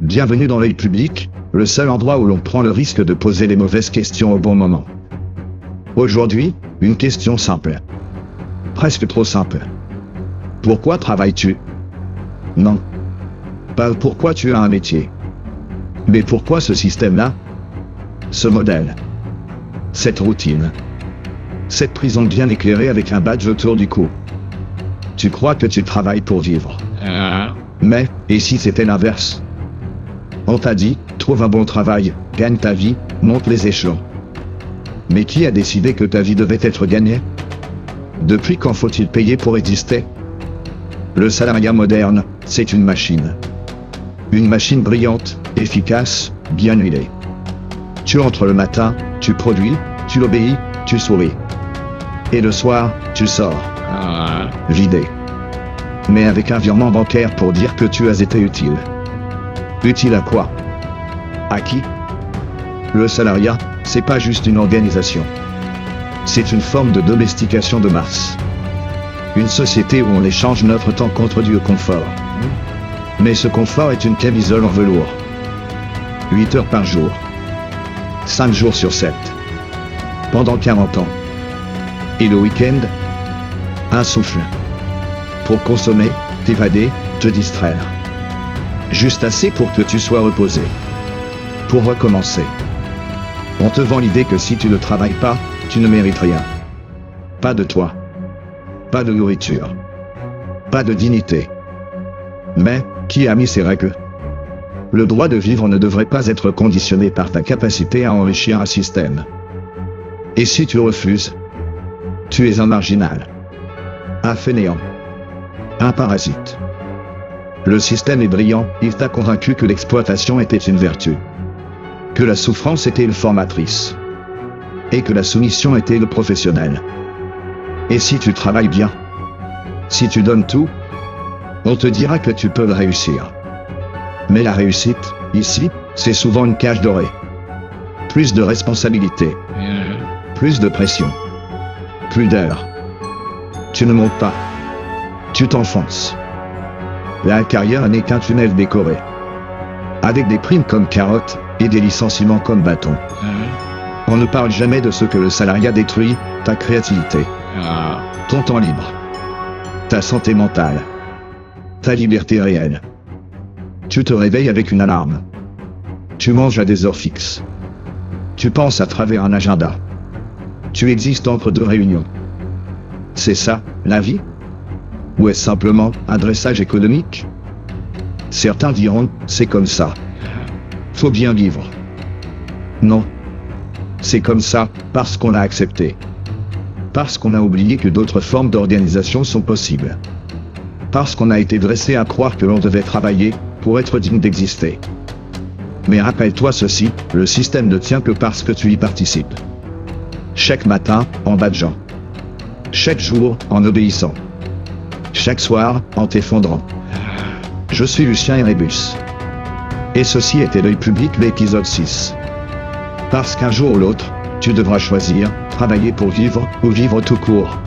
Bienvenue dans l'œil public, le seul endroit où l'on prend le risque de poser les mauvaises questions au bon moment. Aujourd'hui, une question simple. Presque trop simple. Pourquoi travailles-tu? Non. Pas pourquoi tu as un métier. Mais pourquoi ce système-là? Ce modèle. Cette routine. Cette prison bien éclairée avec un badge autour du cou. Tu crois que tu travailles pour vivre. Mais, et si c'était l'inverse? On t'a dit, trouve un bon travail, gagne ta vie, monte les échelons. Mais qui a décidé que ta vie devait être gagnée? Depuis quand faut-il payer pour exister? Le salariat moderne, c'est une machine. Une machine brillante, efficace, bien huilée. Tu entres le matin, tu produis, tu obéis, tu souris. Et le soir, tu sors. Vidé. Mais avec un virement bancaire pour dire que tu as été utile. Utile à quoi? À qui? Le salariat, c'est pas juste une organisation. C'est une forme de domestication de Mars. Une société où on échange notre temps contre du confort. Mais ce confort est une camisole en velours. 8 heures par jour. 5 jours sur 7. Pendant 40 ans. Et le week-end? Un souffle. Pour consommer, t'évader, te distraire. Juste assez pour que tu sois reposé. Pour recommencer. On te vend l'idée que si tu ne travailles pas, tu ne mérites rien. Pas de toi. Pas de nourriture. Pas de dignité. Mais, qui a mis ces règles? Le droit de vivre ne devrait pas être conditionné par ta capacité à enrichir un système. Et si tu refuses? Tu es un marginal. Un fainéant. Un parasite. Le système est brillant, il t'a convaincu que l'exploitation était une vertu. Que la souffrance était une formatrice. Et que la soumission était le professionnel. Et si tu travailles bien? Si tu donnes tout? On te dira que tu peux le réussir. Mais la réussite, ici, c'est souvent une cage dorée. Plus de responsabilités. Plus de pression. Plus d'heures. Tu ne montes pas. Tu t'enfonces. La carrière n'est qu'un tunnel décoré. Avec des primes comme carottes et des licenciements comme bâtons. On ne parle jamais de ce que le salariat détruit, ta créativité. Ton temps libre. Ta santé mentale. Ta liberté réelle. Tu te réveilles avec une alarme. Tu manges à des heures fixes. Tu penses à travers un agenda. Tu existes entre deux réunions. C'est ça, la vie? Ou est-ce simplement un dressage économique? Certains diront, c'est comme ça. Faut bien vivre. Non. C'est comme ça, parce qu'on l'a accepté. Parce qu'on a oublié que d'autres formes d'organisation sont possibles. Parce qu'on a été dressé à croire que l'on devait travailler, pour être digne d'exister. Mais rappelle-toi ceci, le système ne tient que parce que tu y participes. Chaque matin, en badgeant. Chaque jour, en obéissant. Chaque soir, en t'effondrant. Je suis Lucien Erebus. Et ceci était l'œil public l'épisode 6. Parce qu'un jour ou l'autre, tu devras choisir, travailler pour vivre, ou vivre tout court.